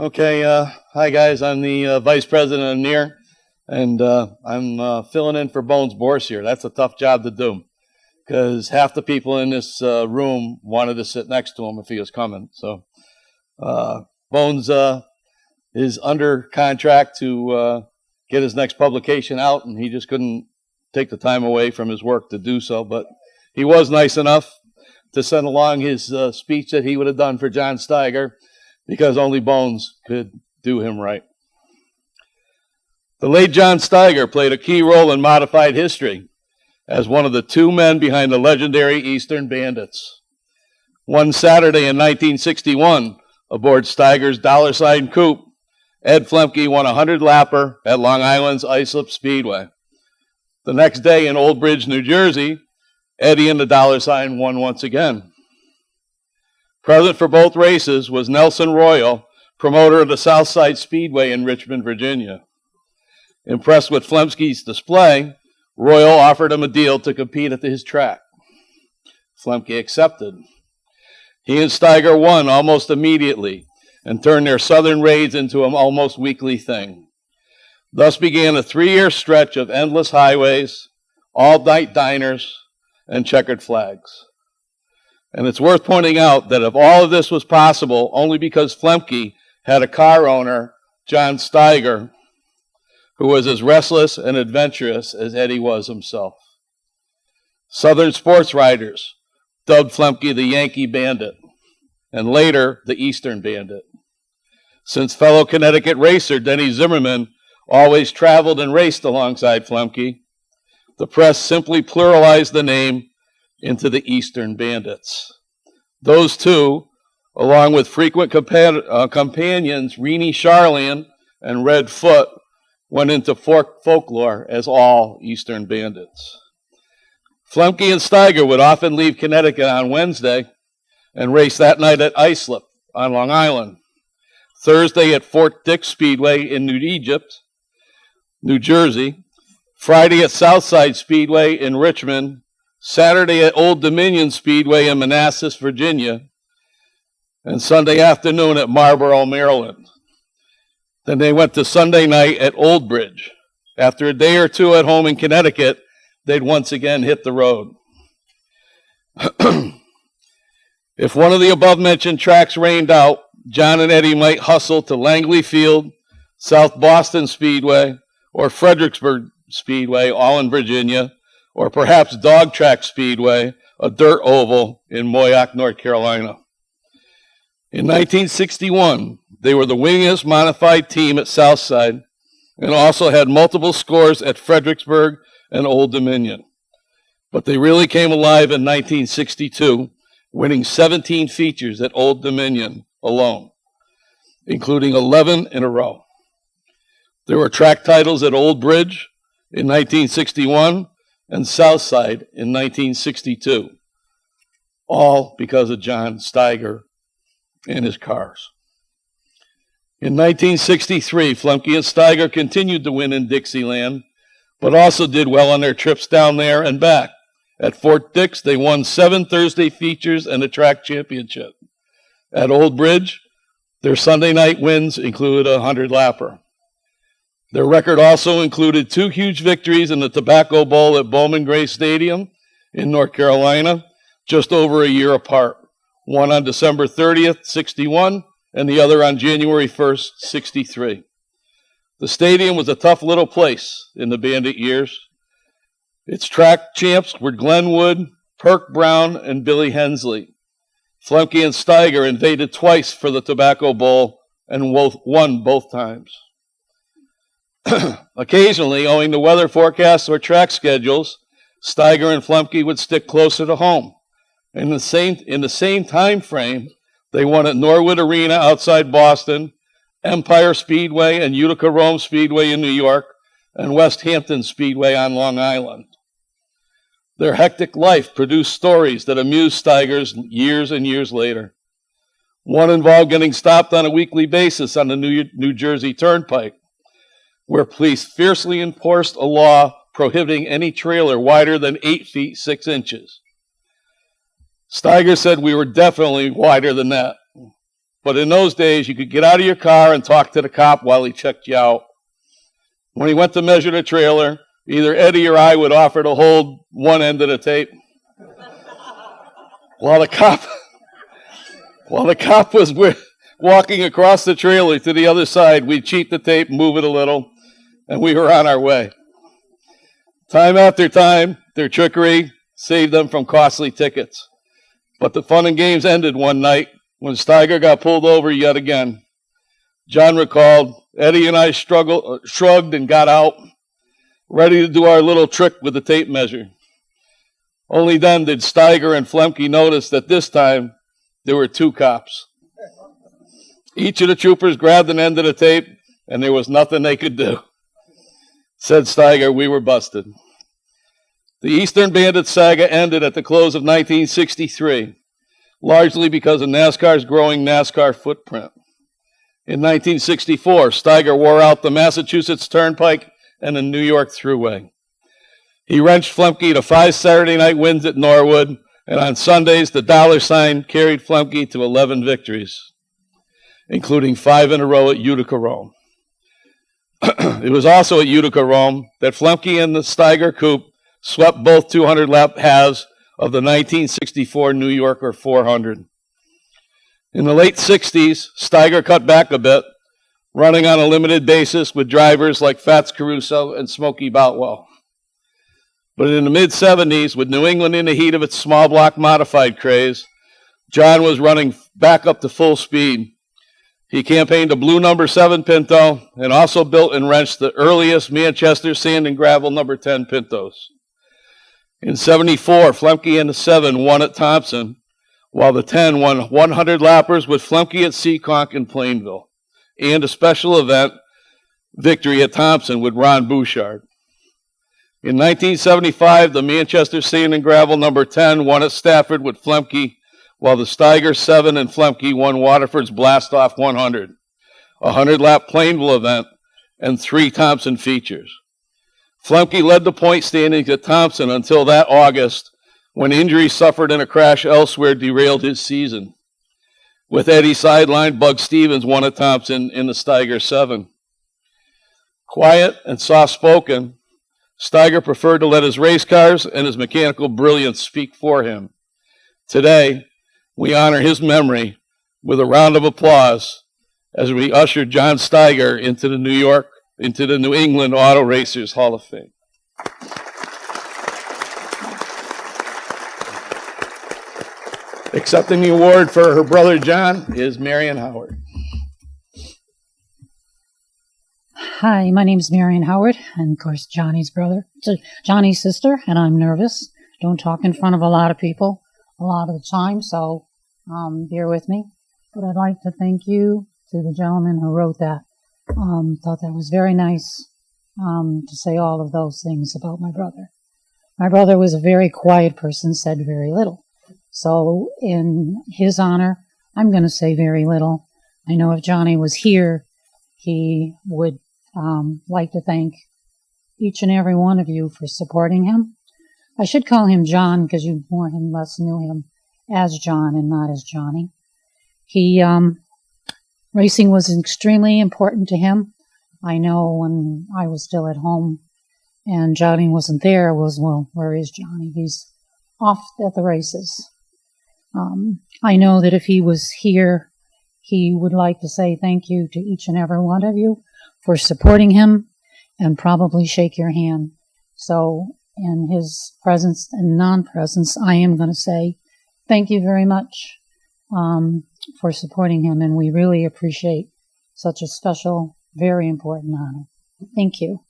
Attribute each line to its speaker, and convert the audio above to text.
Speaker 1: Okay, hi guys. I'm the vice president of NEAR, and I'm filling in for Bones Borsier. That's a tough job to do because half the people in this room wanted to sit next to him if he was coming. So Bones is under contract to get his next publication out, and he just couldn't take the time away from his work to do so. But he was nice enough to send along his speech that he would have done for John Stygar, because only Bones could do him right. The late John Stygar played a key role in modified history as one of the two men behind the legendary Eastern Bandits. One Saturday in 1961, aboard Stygar's $sign coupe, Ed Flemke won a 100-lapper at Long Island's Islip Speedway. The next day in Old Bridge, New Jersey, Eddie and the $sign won once again. Present for both races was Nelson Royal, promoter of the Southside Speedway in Richmond, Virginia. Impressed with Flemke's display, Royal offered him a deal to compete at his track. Flemke accepted. He and Stygar won almost immediately and turned their southern raids into an almost weekly thing. Thus began a 3-year stretch of endless highways, all-night diners, and checkered flags. And it's worth pointing out that if all of this was possible only because Flemke had a car owner, John Stygar, who was as restless and adventurous as Eddie was himself. Southern sports writers dubbed Flemke the Yankee Bandit, and later the Eastern Bandit. Since fellow Connecticut racer Denny Zimmerman always traveled and raced alongside Flemke, the press simply pluralized the name into the Eastern Bandits. Those two, along with frequent companions Renee Charlian and Red Foot, went into folklore as all Eastern Bandits. Flemke and Stygar would often leave Connecticut on Wednesday and race that night at Islip on Long Island, Thursday at Fort Dix Speedway in New Jersey, Friday at Southside Speedway in Richmond, Saturday at Old Dominion Speedway in Manassas, Virginia, and Sunday afternoon at Marlboro, Maryland. Then they went to Sunday night at Old Bridge. After a day or two at home in Connecticut, they'd once again hit the road. If one of the above-mentioned tracks rained out, John and Eddie might hustle to Langley Field, South Boston Speedway, or Fredericksburg Speedway, all in Virginia, or perhaps Dog Track Speedway, a dirt oval in Moyock, North Carolina. In 1961, they were the winningest modified team at Southside and also had multiple scores at Fredericksburg and Old Dominion. But they really came alive in 1962, winning 17 features at Old Dominion alone, including 11 in a row. There were track titles at Old Bridge in 1961, and Southside in 1962, all because of John Stygar and his cars. In 1963, Flemke and Stygar continued to win in Dixieland, but also did well on their trips down there and back. At Fort Dix, they won 7 Thursday features and a track championship. At Old Bridge, their Sunday night wins included a 100-lapper. Their record also included 2 huge victories in the Tobacco Bowl at Bowman Gray Stadium in North Carolina, just over a year apart. One on December 30th, 61, and the other on January 1st, 63. The stadium was a tough little place in the Bandit years. Its track champs were Glenn Wood, Perk Brown, and Billy Hensley. Flemke and Stygar invaded twice for the Tobacco Bowl and won both times. Occasionally, owing to weather forecasts or track schedules, Stygar and Flemke would stick closer to home. In the same time frame, they won at Norwood Arena outside Boston, Empire Speedway and Utica Rome Speedway in New York, and West Hampton Speedway on Long Island. Their hectic life produced stories that amused Stygars years and years later. One involved getting stopped on a weekly basis on the New Jersey Turnpike, where police fiercely enforced a law prohibiting any trailer wider than 8 feet 6 inches. Stygar said we were definitely wider than that, but in those days, you could get out of your car and talk to the cop while he checked you out. When he went to measure the trailer, either Eddie or I would offer to hold one end of the tape. While the cop was walking across the trailer to the other side, we'd cheat the tape, move it a little, and we were on our way. Time after time, their trickery saved them from costly tickets. But the fun and games ended one night when Stygar got pulled over yet again. John recalled, Eddie and I shrugged and got out, ready to do our little trick with the tape measure. Only then did Stygar and Flemke notice that this time there were two cops. Each of the troopers grabbed an end of the tape, and there was nothing they could do. Said Stygar, we were busted. The Eastern Bandits saga ended at the close of 1963, largely because of NASCAR's growing NASCAR footprint. In 1964, Stygar wore out the Massachusetts Turnpike and the New York Thruway. He wrenched Flemke to 5 Saturday night wins at Norwood, and on Sundays, the dollar sign carried Flemke to 11 victories, including 5 in a row at Utica Rome. It was also at Utica Rome that Flemke and the Stygar Coupe swept both 200-lap halves of the 1964 New Yorker 400. In the late 60s, Stygar cut back a bit, running on a limited basis with drivers like Fats Caruso and Smokey Boutwell. But in the mid-70s, with New England in the heat of its small block modified craze, John was running back up to full speed. He campaigned a blue number 7 Pinto and also built and wrenched the earliest Manchester sand and gravel number 10 Pintos. In 74, Flemke and the 7 won at Thompson, while the 10 won 100 lappers with Flemke at Seekonk and Plainville, and a special event victory at Thompson with Ron Bouchard. In 1975, the Manchester sand and gravel number 10 won at Stafford with Flemke, while the Stygar 7 and Flemke won Waterford's Blast-Off 100, a 100-lap Plainville event, and 3 Thompson features. Flemke led the point standings at Thompson until that August, when injuries suffered in a crash elsewhere derailed his season. With Eddie sidelined, Bug Stevens won at Thompson in the Stygar 7. Quiet and soft-spoken, Stygar preferred to let his race cars and his mechanical brilliance speak for him. Today, we honor his memory with a round of applause as we usher John Stygar into the New England Auto Racers Hall of Fame. Accepting the award for her brother John is Marion Howard.
Speaker 2: Hi, my name is Marion Howard, and of course Johnny's sister, and I'm nervous. Don't talk in front of a lot of people a lot of the time, so bear with me. But I'd like to thank you to the gentleman who wrote that. Thought that was very nice to say all of those things about my brother. My brother was a very quiet person, said very little. So in his honor, I'm going to say very little. I know if Johnny was here, he would like to thank each and every one of you for supporting him. I should call him John because you more and less knew him as John and not as Johnny. Racing was extremely important to him. I know when I was still at home and Johnny wasn't there, well, where is Johnny? He's off at the races. I know that if he was here, he would like to say thank you to each and every one of you for supporting him and probably shake your hand. So in his presence and non-presence, I am going to say thank you very much for supporting him, and we really appreciate such a special, very important honor. Thank you.